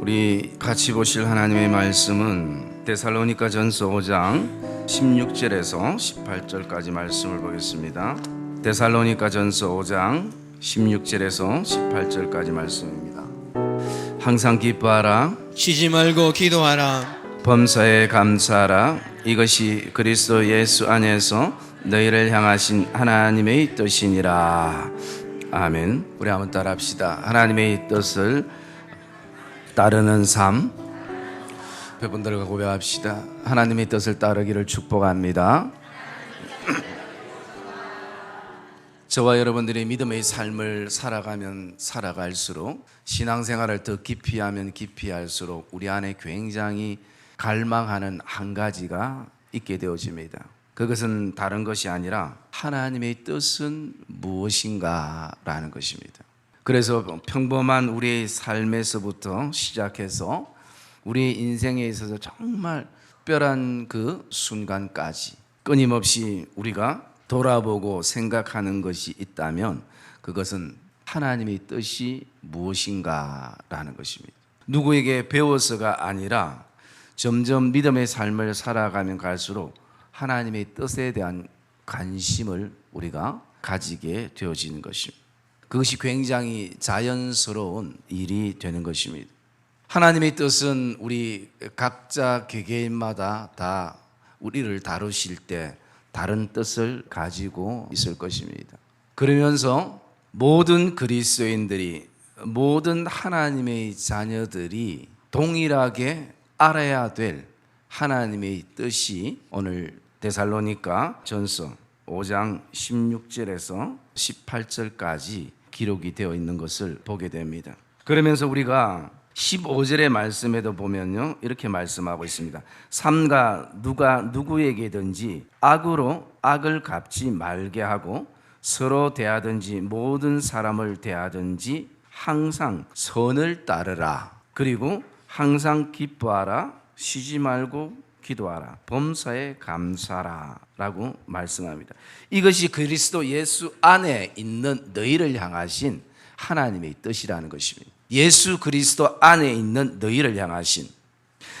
우리 같이 보실 하나님의 말씀은 데살로니가전서 5장 16절에서 18절까지 말씀을 보겠습니다. 데살로니가전서 5장 16절에서 18절까지 말씀입니다. 항상 기뻐하라, 쉬지 말고 기도하라, 범사에 감사하라. 이것이 그리스도 예수 안에서 너희를 향하신 하나님의 뜻이니라. 아멘. 우리 한번 따라합시다. 하나님의 뜻을 따르는 삶. 여러분들과 고백합시다. 하나님의 뜻을 따르기를 축복합니다. 저와 여러분들이 믿음의 삶을 살아가면 살아갈수록, 신앙생활을 더 깊이 하면 깊이 할수록 우리 안에 굉장히 갈망하는 한 가지가 있게 되어집니다. 그것은 다른 것이 아니라 하나님의 뜻은 무엇인가 라는 것입니다. 그래서 평범한 우리의 삶에서부터 시작해서 우리의 인생에 있어서 정말 특별한 그 순간까지 끊임없이 우리가 돌아보고 생각하는 것이 있다면 그것은 하나님의 뜻이 무엇인가 라는 것입니다. 누구에게 배워서가 아니라 점점 믿음의 삶을 살아가면 갈수록 하나님의 뜻에 대한 관심을 우리가 가지게 되어지는 것입니다. 그것이 굉장히 자연스러운 일이 되는 것입니다. 하나님의 뜻은 우리 각자 개개인마다 다 우리를 다루실 때 다른 뜻을 가지고 있을 것입니다. 그러면서 모든 그리스도인들이, 모든 하나님의 자녀들이 동일하게 알아야 될 하나님의 뜻이 오늘 데살로니가 전서 5장 16절에서 18절까지 기록이 되어 있는 것을 보게 됩니다. 그러면서 우리가 15절의 말씀에도 보면요, 이렇게 말씀하고 있습니다. 삼가 누가 누구에게든지 악으로 악을 갚지 말게 하고 서로 대하든지 모든 사람을 대하든지 항상 선을 따르라. 그리고 항상 기뻐하라. 쉬지 말고 기도하라. 범사에 감사하라 라고 말씀합니다. 이것이 그리스도 예수 안에 있는 너희를 향하신 하나님의 뜻이라는 것입니다. 예수 그리스도 안에 있는 너희를 향하신,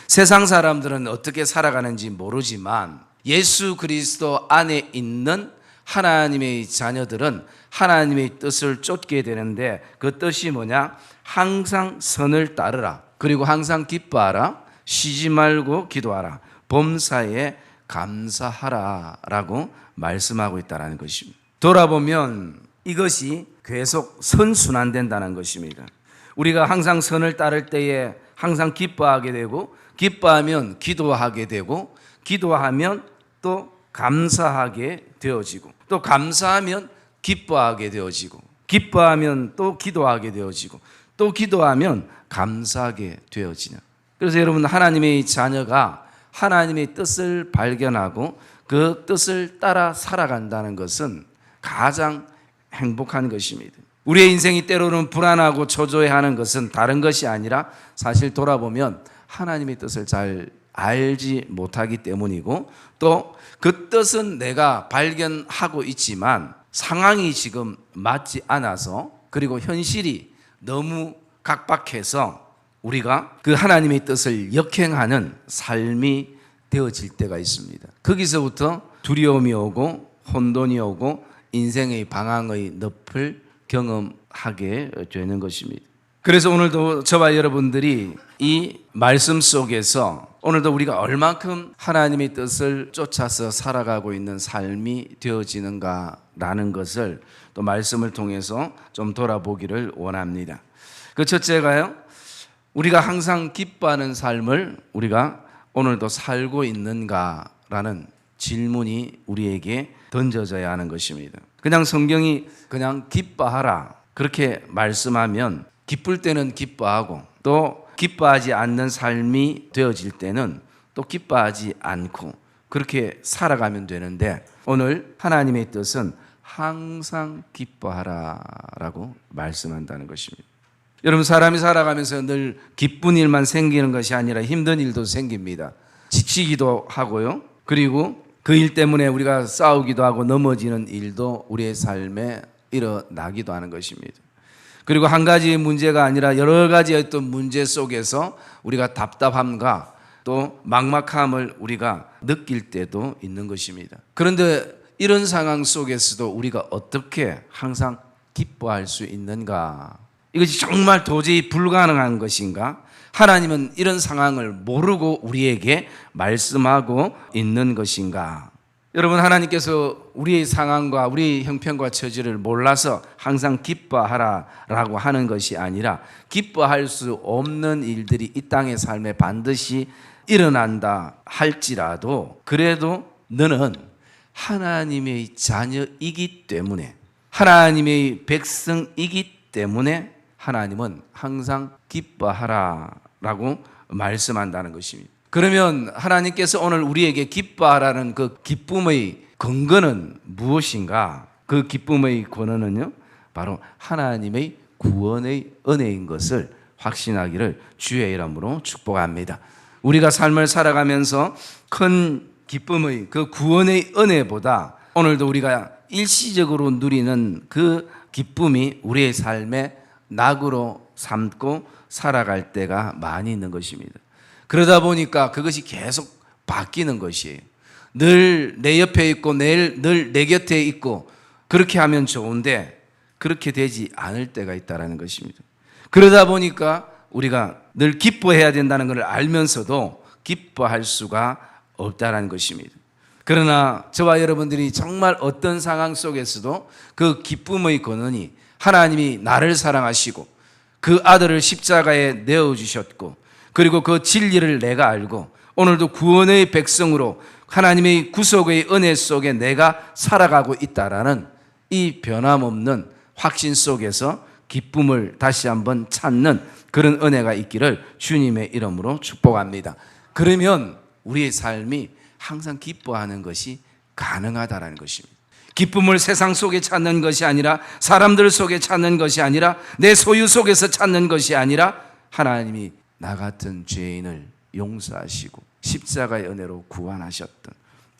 세상 사람들은 어떻게 살아가는지 모르지만 예수 그리스도 안에 있는 하나님의 자녀들은 하나님의 뜻을 쫓게 되는데, 그 뜻이 뭐냐? 항상 선을 따르라. 그리고 항상 기뻐하라. 쉬지 말고 기도하라. 범사에 감사하라 라고 말씀하고 있다는 것입니다. 돌아보면 이것이 계속 선순환된다는 것입니다. 우리가 항상 선을 따를 때에 항상 기뻐하게 되고, 기뻐하면 기도하게 되고, 기도하면 또 감사하게 되어지고, 또 감사하면 기뻐하게 되어지고, 기뻐하면 또 기도하게 되어지고, 또 기도하면 감사하게 되어지는. 그래서 여러분, 하나님의 자녀가 하나님의 뜻을 발견하고 그 뜻을 따라 살아간다는 것은 가장 행복한 것입니다. 우리의 인생이 때로는 불안하고 초조해하는 것은 다른 것이 아니라 사실 돌아보면 하나님의 뜻을 잘 알지 못하기 때문이고, 또 그 뜻은 내가 발견하고 있지만 상황이 지금 맞지 않아서, 그리고 현실이 너무 각박해서 우리가 그 하나님의 뜻을 역행하는 삶이 되어질 때가 있습니다. 거기서부터 두려움이 오고 혼돈이 오고 인생의 방황의 늪을 경험하게 되는 것입니다. 그래서 오늘도 저와 여러분들이 이 말씀 속에서 오늘도 우리가 얼만큼 하나님의 뜻을 쫓아서 살아가고 있는 삶이 되어지는가라는 것을 또 말씀을 통해서 좀 돌아보기를 원합니다. 그 첫째가요, 우리가 항상 기뻐하는 삶을 우리가 오늘도 살고 있는가라는 질문이 우리에게 던져져야 하는 것입니다. 그냥 성경이 그냥 기뻐하라 그렇게 말씀하면 기쁠 때는 기뻐하고, 또 기뻐하지 않는 삶이 되어질 때는 또 기뻐하지 않고 그렇게 살아가면 되는데, 오늘 하나님의 뜻은 항상 기뻐하라라고 말씀한다는 것입니다. 여러분, 사람이 살아가면서 늘 기쁜 일만 생기는 것이 아니라 힘든 일도 생깁니다. 지치기도 하고요. 그리고 그 일 때문에 우리가 싸우기도 하고 넘어지는 일도 우리의 삶에 일어나기도 하는 것입니다. 그리고 한 가지의 문제가 아니라 여러 가지의 어떤 문제 속에서 우리가 답답함과 또 막막함을 우리가 느낄 때도 있는 것입니다. 그런데 이런 상황 속에서도 우리가 어떻게 항상 기뻐할 수 있는가? 이것이 정말 도저히 불가능한 것인가? 하나님은 이런 상황을 모르고 우리에게 말씀하고 있는 것인가? 여러분, 하나님께서 우리의 상황과 우리의 형편과 처지를 몰라서 항상 기뻐하라라고 하는 것이 아니라 기뻐할 수 없는 일들이 이 땅의 삶에 반드시 일어난다 할지라도 그래도 너는 하나님의 자녀이기 때문에 하나님의 백성이기 때문에 하나님은 항상 기뻐하라라고 말씀한다는 것입니다. 그러면 하나님께서 오늘 우리에게 기뻐하라는 그 기쁨의 근거는 무엇인가? 그 기쁨의 근원은요, 바로 하나님의 구원의 은혜인 것을 확신하기를 주의 이름으로 축복합니다. 우리가 삶을 살아가면서 큰 기쁨의 그 구원의 은혜보다 오늘도 우리가 일시적으로 누리는 그 기쁨이 우리의 삶의 낙으로 삼고 살아갈 때가 많이 있는 것입니다. 그러다 보니까 그것이 계속 바뀌는 것이에요. 늘 내 옆에 있고 늘 내 곁에 있고 그렇게 하면 좋은데 그렇게 되지 않을 때가 있다는 것입니다. 그러다 보니까 우리가 늘 기뻐해야 된다는 것을 알면서도 기뻐할 수가 없다는 것입니다. 그러나 저와 여러분들이 정말 어떤 상황 속에서도 그 기쁨의 근원이 하나님이 나를 사랑하시고 그 아들을 십자가에 내어주셨고 그리고 그 진리를 내가 알고 오늘도 구원의 백성으로 하나님의 구속의 은혜 속에 내가 살아가고 있다라는 이 변함없는 확신 속에서 기쁨을 다시 한번 찾는 그런 은혜가 있기를 주님의 이름으로 축복합니다. 그러면 우리의 삶이 항상 기뻐하는 것이 가능하다는 것입니다. 기쁨을 세상 속에 찾는 것이 아니라 사람들 속에 찾는 것이 아니라 내 소유 속에서 찾는 것이 아니라 하나님이 나 같은 죄인을 용서하시고 십자가의 은혜로 구원하셨던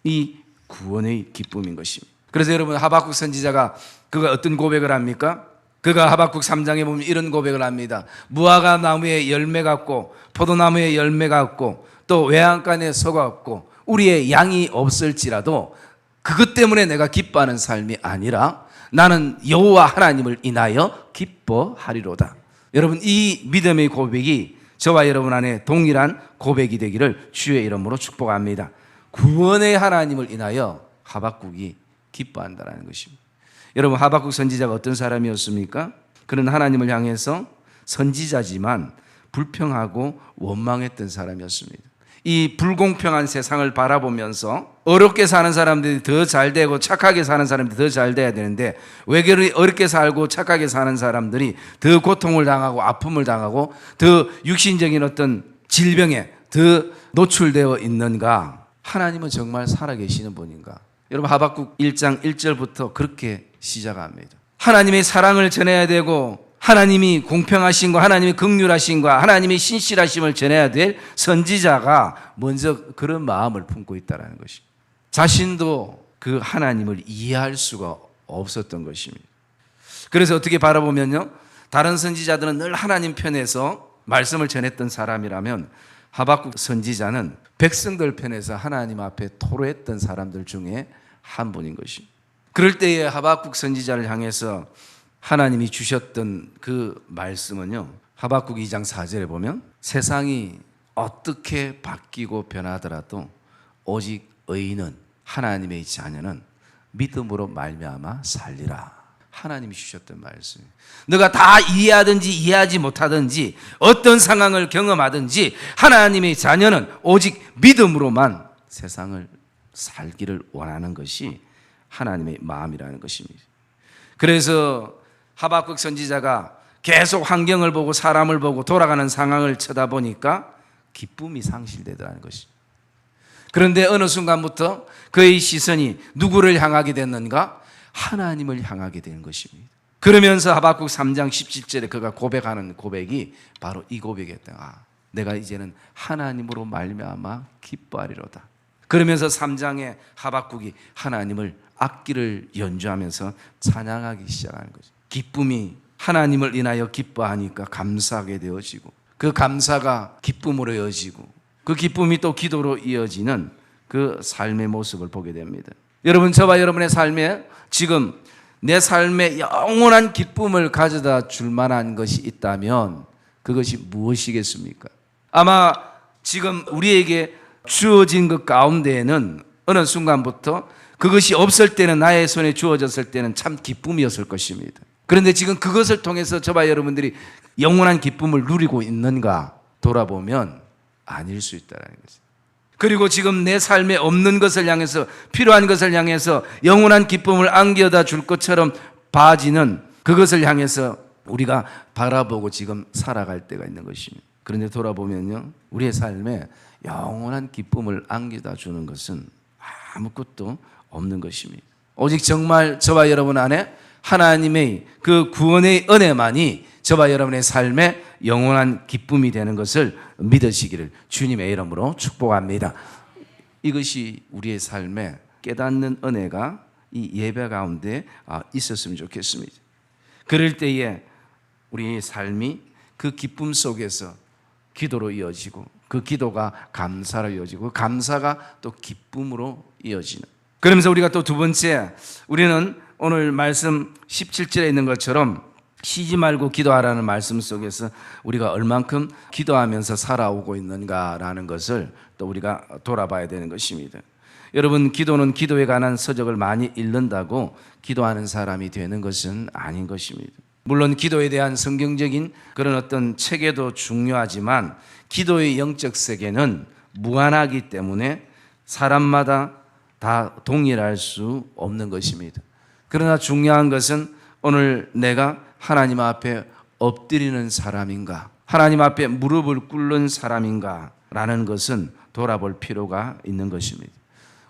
이 구원의 기쁨인 것입니다. 그래서 여러분 하박국 선지자가 그가 어떤 고백을 합니까? 그가 하박국 3장에 보면 이런 고백을 합니다. 무화과 나무에 열매 같고 포도나무에 열매 같고 또 외양간에 서 같고 우리의 양이 없을지라도 그것 때문에 내가 기뻐하는 삶이 아니라 나는 여호와 하나님을 인하여 기뻐하리로다. 여러분 이 믿음의 고백이 저와 여러분 안에 동일한 고백이 되기를 주의 이름으로 축복합니다. 구원의 하나님을 인하여 하박국이 기뻐한다는 것입니다. 여러분 하박국 선지자가 어떤 사람이었습니까? 그는 하나님을 향해서 선지자지만 불평하고 원망했던 사람이었습니다. 이 불공평한 세상을 바라보면서 어렵게 사는 사람들이 더 잘 되고 착하게 사는 사람들이 더 잘 돼야 되는데 왜 그리 어렵게 살고 착하게 사는 사람들이 더 고통을 당하고 아픔을 당하고 더 육신적인 어떤 질병에 더 노출되어 있는가? 하나님은 정말 살아계시는 분인가? 여러분 하박국 1장 1절부터 그렇게 시작합니다. 하나님의 사랑을 전해야 되고 하나님이 공평하신 거, 하나님이 긍휼하신 거, 하나님이 신실하심을 전해야 될 선지자가 먼저 그런 마음을 품고 있다는 것입니다. 자신도 그 하나님을 이해할 수가 없었던 것입니다. 그래서 어떻게 바라보면요, 다른 선지자들은 늘 하나님 편에서 말씀을 전했던 사람이라면 하박국 선지자는 백성들 편에서 하나님 앞에 토로했던 사람들 중에 한 분인 것입니다. 그럴 때에 하박국 선지자를 향해서 하나님이 주셨던 그 말씀은요, 하박국 2장 4절에 보면 세상이 어떻게 바뀌고 변하더라도 오직 의인은 하나님의 자녀는 믿음으로 말미암아 살리라. 하나님이 주셨던 말씀이에요. 너가 다 이해하든지 이해하지 못하든지 어떤 상황을 경험하든지 하나님의 자녀는 오직 믿음으로만 세상을 살기를 원하는 것이 하나님의 마음이라는 것입니다. 그래서 하박국 선지자가 계속 환경을 보고 사람을 보고 돌아가는 상황을 쳐다보니까 기쁨이 상실되더라는 것입니다. 그런데 어느 순간부터 그의 시선이 누구를 향하게 됐는가? 하나님을 향하게 된 것입니다. 그러면서 하박국 3장 17절에 그가 고백하는 고백이 바로 이 고백이었다. 내가 이제는 하나님으로 말미암아 기뻐하리로다. 그러면서 3장에 하박국이 하나님을 악기를 연주하면서 찬양하기 시작하는 거죠. 기쁨이 하나님을 인하여 기뻐하니까 감사하게 되어지고, 그 감사가 기쁨으로 이어지고, 그 기쁨이 또 기도로 이어지는 그 삶의 모습을 보게 됩니다. 여러분, 저와 여러분의 삶에 지금 내 삶에 영원한 기쁨을 가져다 줄 만한 것이 있다면 그것이 무엇이겠습니까? 아마 지금 우리에게 주어진 것 가운데에는 어느 순간부터 그것이 없을 때는, 나의 손에 주어졌을 때는 참 기쁨이었을 것입니다. 그런데 지금 그것을 통해서 저와 여러분들이 영원한 기쁨을 누리고 있는가 돌아보면 아닐 수 있다는 거죠. 그리고 지금 내 삶에 없는 것을 향해서, 필요한 것을 향해서 영원한 기쁨을 안겨다 줄 것처럼 봐지는 그것을 향해서 우리가 바라보고 지금 살아갈 때가 있는 것입니다. 그런데 돌아보면요, 우리의 삶에 영원한 기쁨을 안겨다 주는 것은 아무것도 없는 것입니다. 오직 정말 저와 여러분 안에 하나님의 그 구원의 은혜만이 저와 여러분의 삶에 영원한 기쁨이 되는 것을 믿으시기를 주님의 이름으로 축복합니다. 이것이 우리의 삶에 깨닫는 은혜가 이 예배 가운데 있었으면 좋겠습니다. 그럴 때에 우리의 삶이 그 기쁨 속에서 기도로 이어지고, 그 기도가 감사로 이어지고, 감사가 또 기쁨으로 이어지는. 그러면서 우리가 또 두 번째, 우리는 오늘 말씀 17절에 있는 것처럼 쉬지 말고 기도하라는 말씀 속에서 우리가 얼만큼 기도하면서 살아오고 있는가라는 것을 또 우리가 돌아봐야 되는 것입니다. 여러분, 기도는 기도에 관한 서적을 많이 읽는다고 기도하는 사람이 되는 것은 아닌 것입니다. 물론 기도에 대한 성경적인 그런 어떤 체계도 중요하지만 기도의 영적 세계는 무한하기 때문에 사람마다 다 동일할 수 없는 것입니다. 그러나 중요한 것은 오늘 내가 하나님 앞에 엎드리는 사람인가, 하나님 앞에 무릎을 꿇는 사람인가 라는 것은 돌아볼 필요가 있는 것입니다.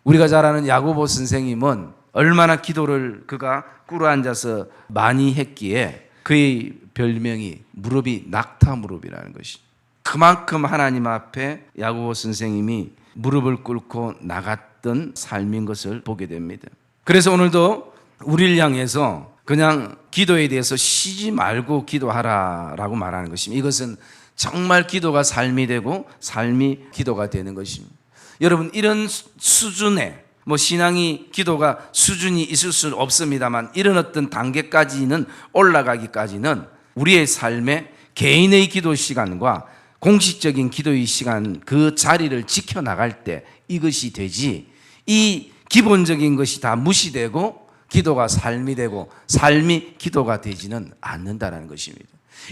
우리가 잘 아는 야고보 선생님은 얼마나 기도를 그가 꿇어 앉아서 많이 했기에 그의 별명이 무릎이 낙타 무릎이라는 것입니다. 그만큼 하나님 앞에 야고보 선생님이 무릎을 꿇고 나갔던 삶인 것을 보게 됩니다. 그래서 오늘도 우리를 향해서 그냥 기도에 대해서 쉬지 말고 기도하라라고 말하는 것입니다. 이것은 정말 기도가 삶이 되고 삶이 기도가 되는 것입니다. 여러분, 이런 수준의 신앙이 기도가 수준이 있을 수 없습니다만 이런 어떤 단계까지는 올라가기까지는 우리의 삶에 개인의 기도 시간과 공식적인 기도의 시간, 그 자리를 지켜나갈 때 이것이 되지, 이 기본적인 것이 다 무시되고 기도가 삶이 되고 삶이 기도가 되지는 않는다는 것입니다.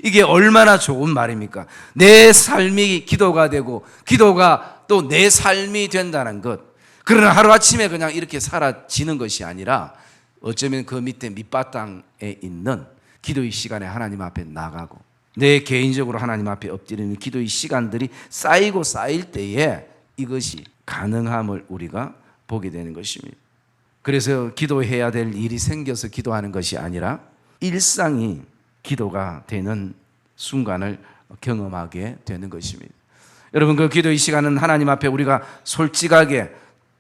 이게 얼마나 좋은 말입니까? 내 삶이 기도가 되고 기도가 또 내 삶이 된다는 것. 그러나 하루아침에 그냥 이렇게 사라지는 것이 아니라 어쩌면 그 밑에 밑바탕에 있는 기도의 시간에 하나님 앞에 나가고 내 개인적으로 하나님 앞에 엎드리는 기도의 시간들이 쌓이고 쌓일 때에 이것이 가능함을 우리가 보게 되는 것입니다. 그래서 기도해야 될 일이 생겨서 기도하는 것이 아니라 일상이 기도가 되는 순간을 경험하게 되는 것입니다. 여러분, 그 기도의 시간은 하나님 앞에 우리가 솔직하게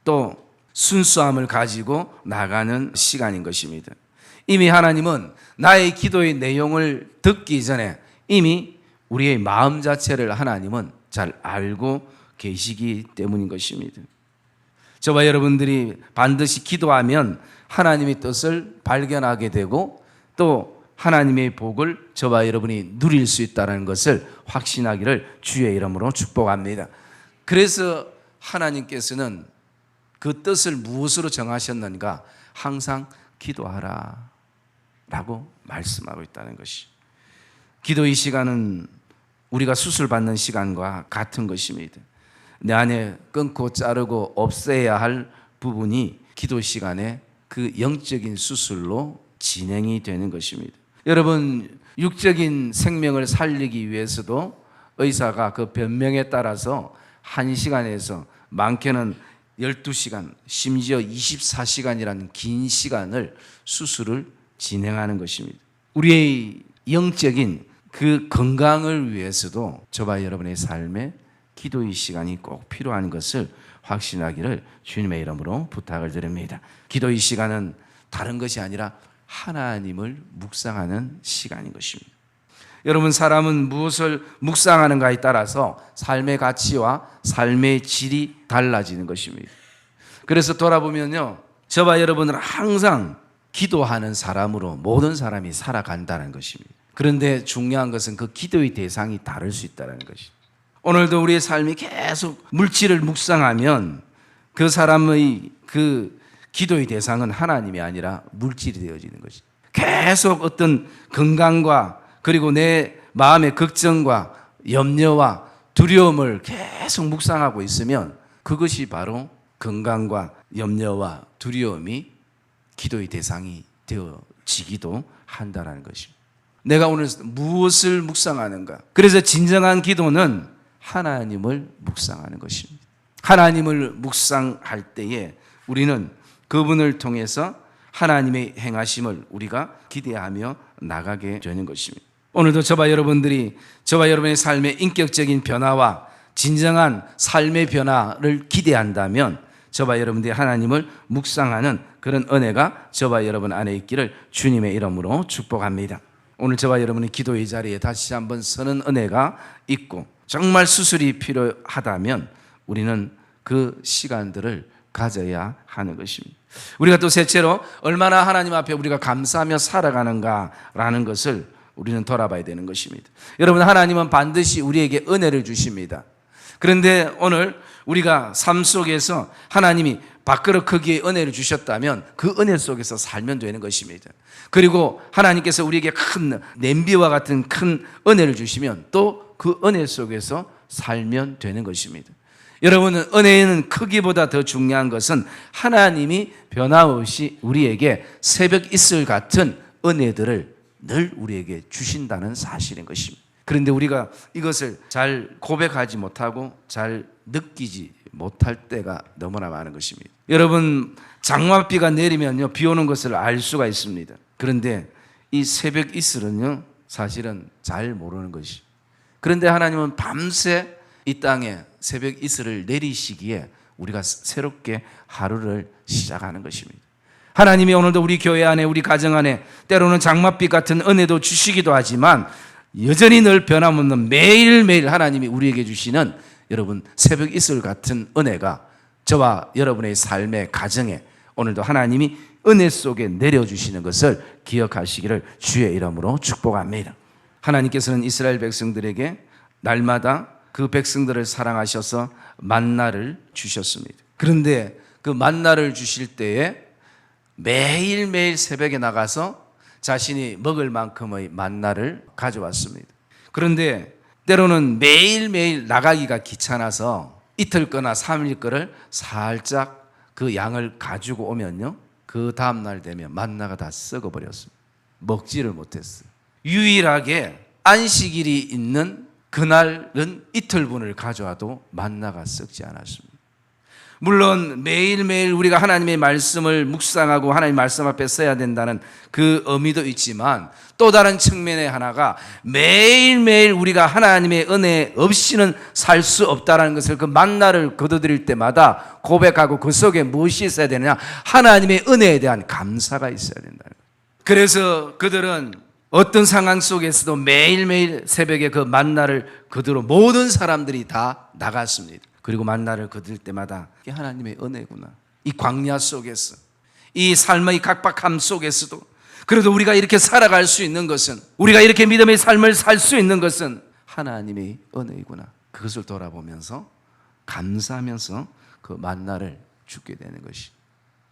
또 순수함을 가지고 나가는 시간인 것입니다. 이미 하나님은 나의 기도의 내용을 듣기 전에 이미 우리의 마음 자체를 하나님은 잘 알고 계시기 때문인 것입니다. 저와 여러분들이 반드시 기도하면 하나님의 뜻을 발견하게 되고 또 하나님의 복을 저와 여러분이 누릴 수 있다는 것을 확신하기를 주의 이름으로 축복합니다. 그래서 하나님께서는 그 뜻을 무엇으로 정하셨는가? 항상 기도하라 라고 말씀하고 있다는 것이. 기도의 시간은 우리가 수술받는 시간과 같은 것입니다. 내 안에 끊고 자르고 없애야 할 부분이 기도 시간에 그 영적인 수술로 진행이 되는 것입니다. 여러분, 육적인 생명을 살리기 위해서도 의사가 그 변명에 따라서 1시간에서 많게는 12시간, 심지어 24시간이라는 긴 시간을 수술을 진행하는 것입니다. 우리의 영적인 그 건강을 위해서도 저와 여러분의 삶에 기도의 시간이 꼭 필요한 것을 확신하기를 주님의 이름으로 부탁을 드립니다. 기도의 시간은 다른 것이 아니라 하나님을 묵상하는 시간인 것입니다. 여러분, 사람은 무엇을 묵상하는가에 따라서 삶의 가치와 삶의 질이 달라지는 것입니다. 그래서 돌아보면요, 저와 여러분은 항상 기도하는 사람으로 모든 사람이 살아간다는 것입니다. 그런데 중요한 것은 그 기도의 대상이 다를 수 있다는 것입니다. 오늘도 우리의 삶이 계속 물질을 묵상하면 그 사람의 그 기도의 대상은 하나님이 아니라 물질이 되어지는 것입니다. 계속 어떤 건강과 그리고 내 마음의 걱정과 염려와 두려움을 계속 묵상하고 있으면 그것이 바로 건강과 염려와 두려움이 기도의 대상이 되어지기도 한다는 것입니다. 내가 오늘 무엇을 묵상하는가? 그래서 진정한 기도는 하나님을 묵상하는 것입니다. 하나님을 묵상할 때에 우리는 그분을 통해서 하나님의 행하심을 우리가 기대하며 나가게 되는 것입니다. 오늘도 저와 여러분들이 저와 여러분의 삶의 인격적인 변화와 진정한 삶의 변화를 기대한다면 저와 여러분들이 하나님을 묵상하는 그런 은혜가 저와 여러분 안에 있기를 주님의 이름으로 축복합니다. 오늘 저와 여러분의 기도의 자리에 다시 한번 서는 은혜가 있고 정말 수술이 필요하다면 우리는 그 시간들을 가져야 하는 것입니다. 우리가 또 셋째로 얼마나 하나님 앞에 우리가 감사하며 살아가는가라는 것을 우리는 돌아봐야 되는 것입니다. 여러분, 하나님은 반드시 우리에게 은혜를 주십니다. 그런데 오늘 우리가 삶 속에서 하나님이 밥그릇 크기의 은혜를 주셨다면 그 은혜 속에서 살면 되는 것입니다. 그리고 하나님께서 우리에게 큰 냄비와 같은 큰 은혜를 주시면 또 그 은혜 속에서 살면 되는 것입니다. 여러분은 은혜는 크기보다 더 중요한 것은 하나님이 변함없이 우리에게 새벽 이슬 같은 은혜들을 늘 우리에게 주신다는 사실인 것입니다. 그런데 우리가 이것을 잘 고백하지 못하고 잘 느끼지 못할 때가 너무나 많은 것입니다. 여러분, 장맛비가 내리면요, 비 오는 것을 알 수가 있습니다. 그런데 이 새벽 이슬은요, 사실은 잘 모르는 것이. 그런데 하나님은 밤새 이 땅에 새벽 이슬을 내리시기에 우리가 새롭게 하루를 시작하는 것입니다. 하나님이 오늘도 우리 교회 안에 우리 가정 안에 때로는 장맛빛 같은 은혜도 주시기도 하지만 여전히 늘 변함없는 매일매일 하나님이 우리에게 주시는 여러분 새벽 이슬 같은 은혜가 저와 여러분의 삶의 가정에 오늘도 하나님이 은혜 속에 내려주시는 것을 기억하시기를 주의 이름으로 축복합니다. 하나님께서는 이스라엘 백성들에게 날마다 그 백성들을 사랑하셔서 만나를 주셨습니다. 그런데 그 만나를 주실 때에 매일매일 새벽에 나가서 자신이 먹을 만큼의 만나를 가져왔습니다. 그런데 때로는 매일매일 나가기가 귀찮아서 이틀 거나 3일 거를 살짝 그 양을 가지고 오면요, 그 다음날 되면 만나가 다 썩어버렸습니다. 먹지를 못했어요. 유일하게 안식일이 있는 그날은 이틀분을 가져와도 만나가 썩지 않았습니다. 물론 매일매일 우리가 하나님의 말씀을 묵상하고 하나님 말씀 앞에 서야 된다는 그 의미도 있지만 또 다른 측면의 하나가 매일매일 우리가 하나님의 은혜 없이는 살 수 없다는 것을 그 만나를 거둬들일 때마다 고백하고 그 속에 무엇이 있어야 되느냐? 하나님의 은혜에 대한 감사가 있어야 된다는 거예요. 그래서 그들은 어떤 상황 속에서도 매일매일 새벽에 그 만나를 거두러 모든 사람들이 다 나갔습니다. 그리고 만나를 거둘 때마다 이게 하나님의 은혜구나. 이 광야 속에서, 이 삶의 각박함 속에서도 그래도 우리가 이렇게 살아갈 수 있는 것은, 우리가 이렇게 믿음의 삶을 살 수 있는 것은 하나님의 은혜이구나. 그것을 돌아보면서 감사하면서 그 만나를 죽게 되는 것이,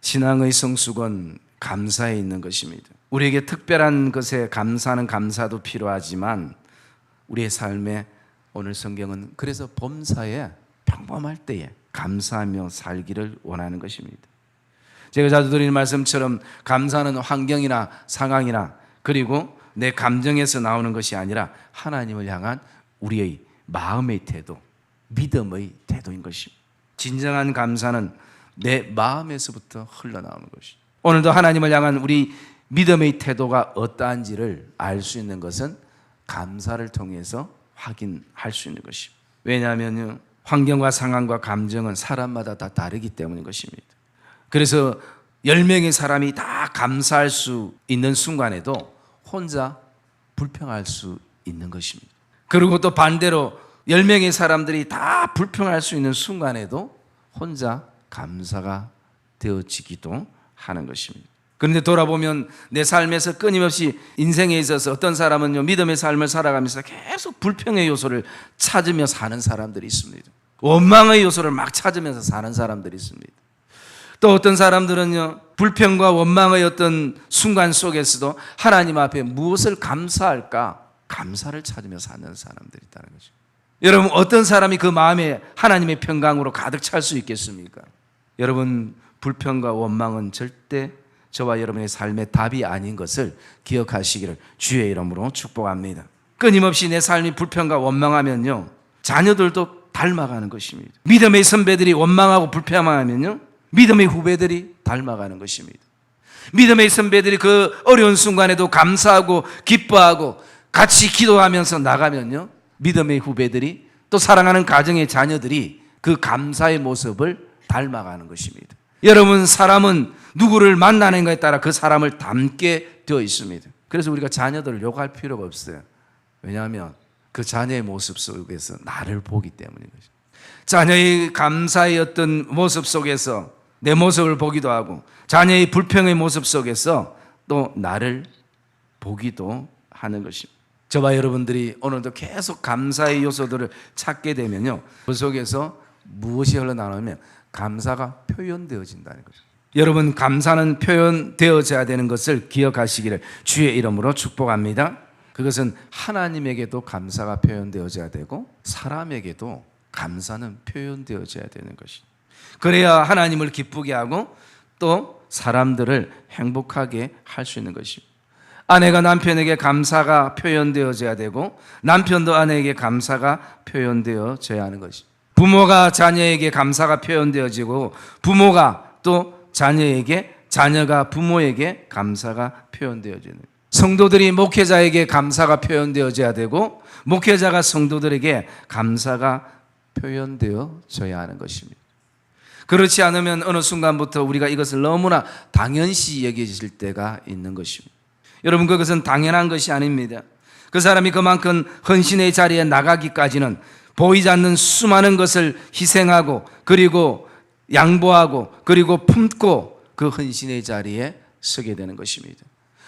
신앙의 성숙은 감사에 있는 것입니다. 우리에게 특별한 것에 감사하는 감사도 필요하지만 우리의 삶에 오늘 성경은 그래서 범사에 평범할 때에 감사하며 살기를 원하는 것입니다. 제가 자주 드리는 말씀처럼 감사는 환경이나 상황이나 그리고 내 감정에서 나오는 것이 아니라 하나님을 향한 우리의 마음의 태도, 믿음의 태도인 것입니다. 진정한 감사는 내 마음에서부터 흘러나오는 것입니다. 오늘도 하나님을 향한 우리 믿음의 태도가 어떠한지를 알 수 있는 것은 감사를 통해서 확인할 수 있는 것입니다. 왜냐하면 환경과 상황과 감정은 사람마다 다 다르기 때문인 것입니다. 그래서 10명의 사람이 다 감사할 수 있는 순간에도 혼자 불평할 수 있는 것입니다. 그리고 또 반대로 10명의 사람들이 다 불평할 수 있는 순간에도 혼자 감사가 되어지기도 하는 것입니다. 그런데 돌아보면 내 삶에서 끊임없이 인생에 있어서 어떤 사람은요, 믿음의 삶을 살아가면서 계속 불평의 요소를 찾으며 사는 사람들이 있습니다. 원망의 요소를 막 찾으면서 사는 사람들이 있습니다. 또 어떤 사람들은요, 불평과 원망의 어떤 순간 속에서도 하나님 앞에 무엇을 감사할까? 감사를 찾으며 사는 사람들이 있다는 거죠. 여러분, 어떤 사람이 그 마음에 하나님의 평강으로 가득 찰 수 있겠습니까? 여러분, 불평과 원망은 절대 저와 여러분의 삶의 답이 아닌 것을 기억하시기를 주의 이름으로 축복합니다. 끊임없이 내 삶이 불평과 원망하면요, 자녀들도 닮아가는 것입니다. 믿음의 선배들이 원망하고 불평하면요, 믿음의 후배들이 닮아가는 것입니다. 믿음의 선배들이 그 어려운 순간에도 감사하고 기뻐하고 같이 기도하면서 나가면요, 믿음의 후배들이 또 사랑하는 가정의 자녀들이 그 감사의 모습을 닮아가는 것입니다. 여러분, 사람은 누구를 만나는가에 따라 그 사람을 닮게 되어 있습니다. 그래서 우리가 자녀들을 욕할 필요가 없어요. 왜냐하면 그 자녀의 모습 속에서 나를 보기 때문인 거죠. 자녀의 감사의 어떤 모습 속에서 내 모습을 보기도 하고, 자녀의 불평의 모습 속에서 또 나를 보기도 하는 것입니다. 저와 여러분들이 오늘도 계속 감사의 요소들을 찾게 되면요, 그 속에서 무엇이 흘러나오면 감사가 표현되어진다는 거죠. 여러분, 감사는 표현되어져야 되는 것을 기억하시기를 주의 이름으로 축복합니다. 그것은 하나님에게도 감사가 표현되어져야 되고 사람에게도 감사는 표현되어져야 되는 것이죠. 그래야 하나님을 기쁘게 하고 또 사람들을 행복하게 할 수 있는 것입니다. 아내가 남편에게 감사가 표현되어져야 되고 남편도 아내에게 감사가 표현되어져야 하는 것입니다. 부모가 자녀에게 감사가 표현되어지고 부모가 또 자녀에게, 자녀가 부모에게 감사가 표현되어지는 거예요. 성도들이 목회자에게 감사가 표현되어져야 되고 목회자가 성도들에게 감사가 표현되어져야 하는 것입니다. 그렇지 않으면 어느 순간부터 우리가 이것을 너무나 당연시 여겨질 때가 있는 것입니다. 여러분, 그것은 당연한 것이 아닙니다. 그 사람이 그만큼 헌신의 자리에 나가기까지는 보이지 않는 수많은 것을 희생하고 그리고 양보하고 그리고 품고 그 헌신의 자리에 서게 되는 것입니다.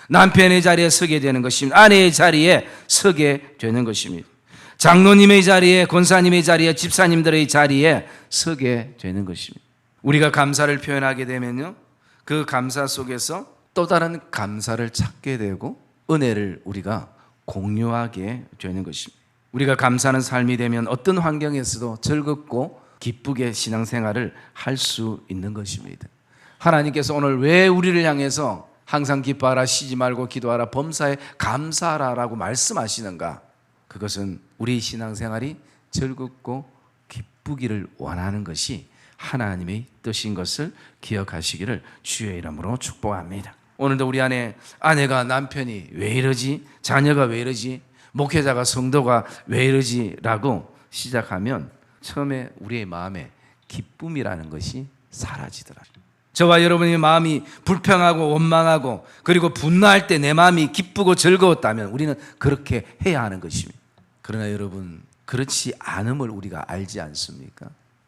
남편의 자리에 서게 되는 것입니다. 아내의 자리에 서게 되는 것입니다. 장로님의 자리에, 권사님의 자리에, 집사님들의 자리에 서게 되는 것입니다. 우리가 감사를 표현하게 되면요, 그 감사 속에서 또 다른 감사를 찾게 되고 은혜를 우리가 공유하게 되는 것입니다. 우리가 감사하는 삶이 되면 어떤 환경에서도 즐겁고 기쁘게 신앙생활을 할 수 있는 것입니다. 하나님께서 오늘 왜 우리를 향해서 항상 기뻐하라, 쉬지 말고 기도하라, 범사에 감사하라라고 말씀하시는가? 그것은 우리 신앙생활이 즐겁고 기쁘기를 원하는 것이 하나님의 뜻인 것을 기억하시기를 주의 이름으로 축복합니다. 오늘도 우리 안에 아내가 남편이 왜 이러지? 자녀가 왜 이러지? 목회자가 성도가 왜 이러지? 라고 시작하면 처음에 우리의 마음에 기쁨이라는 것이 사라지더라고요. 저와 여러분의 마음이 불평하고 원망하고 그리고 분노할 때 내 마음이 기쁘고 즐거웠다면 우리는 그렇게 해야 하는 것입니다. 그러나 여러분, 그렇지 않음을 우리가 알지 않습니까?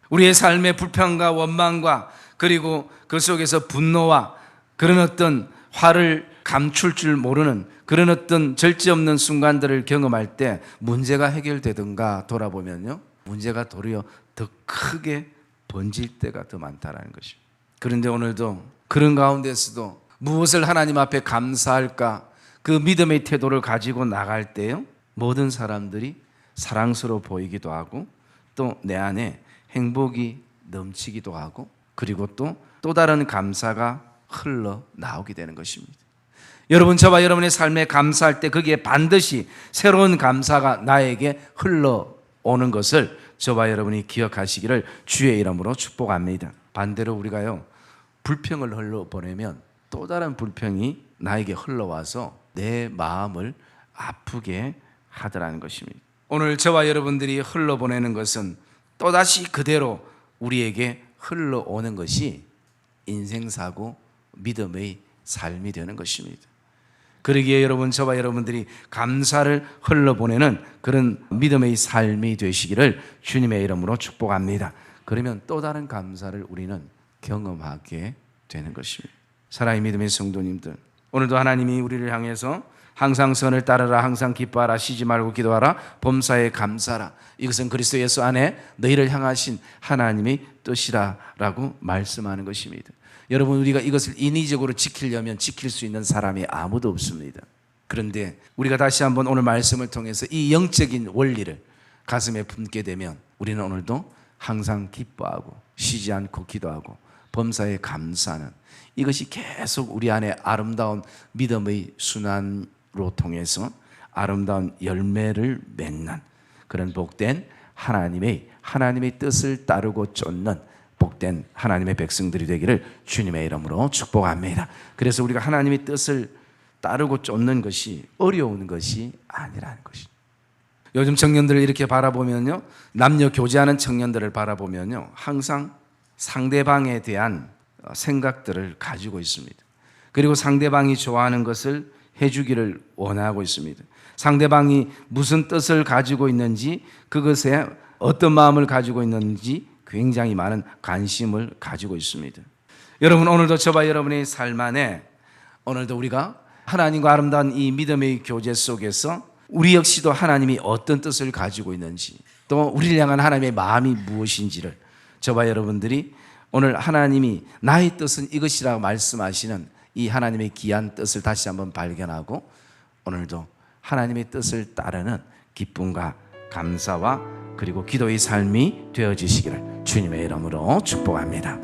우리의 삶의 불평과 원망과 그리고 그 속에서 분노와 그런 어떤 화를 감출 줄 모르는 그런 어떤 절제 없는 순간들을 경험할 때 문제가 해결되든가 돌아보면요, 문제가 도리어 더 크게 번질 때가 더 많다는 것입니다. 그런데 오늘도 그런 가운데서도 무엇을 하나님 앞에 감사할까, 그 믿음의 태도를 가지고 나갈 때요, 모든 사람들이 사랑스러워 보이기도 하고 또 내 안에 행복이 넘치기도 하고 그리고 또 다른 감사가 흘러나오게 되는 것입니다. 여러분, 저와 여러분의 삶에 감사할 때 거기에 반드시 새로운 감사가 나에게 흘러오는 것을 저와 여러분이 기억하시기를 주의 이름으로 축복합니다. 반대로 우리가요, 불평을 흘러보내면 또 다른 불평이 나에게 흘러와서 내 마음을 아프게 하더라는 것입니다. 오늘 저와 여러분들이 흘러보내는 것은 또다시 그대로 우리에게 흘러오는 것이 인생사고 믿음의 삶이 되는 것입니다. 그러기에 여러분, 저와 여러분들이 감사를 흘러보내는 그런 믿음의 삶이 되시기를 주님의 이름으로 축복합니다. 그러면 또 다른 감사를 우리는 경험하게 되는 것입니다. 사랑의 믿음의 성도님들, 오늘도 하나님이 우리를 향해서 항상 선을 따르라, 항상 기뻐하라, 쉬지 말고 기도하라, 범사에 감사라, 이것은 그리스도 예수 안에 너희를 향하신 하나님의 뜻이라라고 말씀하는 것입니다. 여러분, 우리가 이것을 인위적으로 지키려면 지킬 수 있는 사람이 아무도 없습니다. 그런데 우리가 다시 한번 오늘 말씀을 통해서 이 영적인 원리를 가슴에 품게 되면 우리는 오늘도 항상 기뻐하고 쉬지 않고 기도하고 범사에 감사하는, 이것이 계속 우리 안에 아름다운 믿음의 순환으로 통해서 아름다운 열매를 맺는 그런 복된 하나님의 뜻을 따르고 쫓는 복된 하나님의 백성들이 되기를 주님의 이름으로 축복합니다. 그래서 우리가 하나님의 뜻을 따르고 쫓는 것이 어려운 것이 아니라는 것입니다. 요즘 청년들을 이렇게 바라보면요, 남녀 교제하는 청년들을 바라보면요, 항상 상대방에 대한 생각들을 가지고 있습니다. 그리고 상대방이 좋아하는 것을 해주기를 원하고 있습니다. 상대방이 무슨 뜻을 가지고 있는지, 그것에 어떤 마음을 가지고 있는지 굉장히 많은 관심을 가지고 있습니다. 여러분, 오늘도 저와 여러분의 삶 안에 오늘도 우리가 하나님과 아름다운 이 믿음의 교제 속에서 우리 역시도 하나님이 어떤 뜻을 가지고 있는지, 또 우리를 향한 하나님의 마음이 무엇인지를 저와 여러분들이 오늘 하나님이 나의 뜻은 이것이라고 말씀하시는 이 하나님의 귀한 뜻을 다시 한번 발견하고 오늘도 하나님의 뜻을 따르는 기쁨과 감사와 그리고 기도의 삶이 되어지시기를 주님의 이름으로 축복합니다.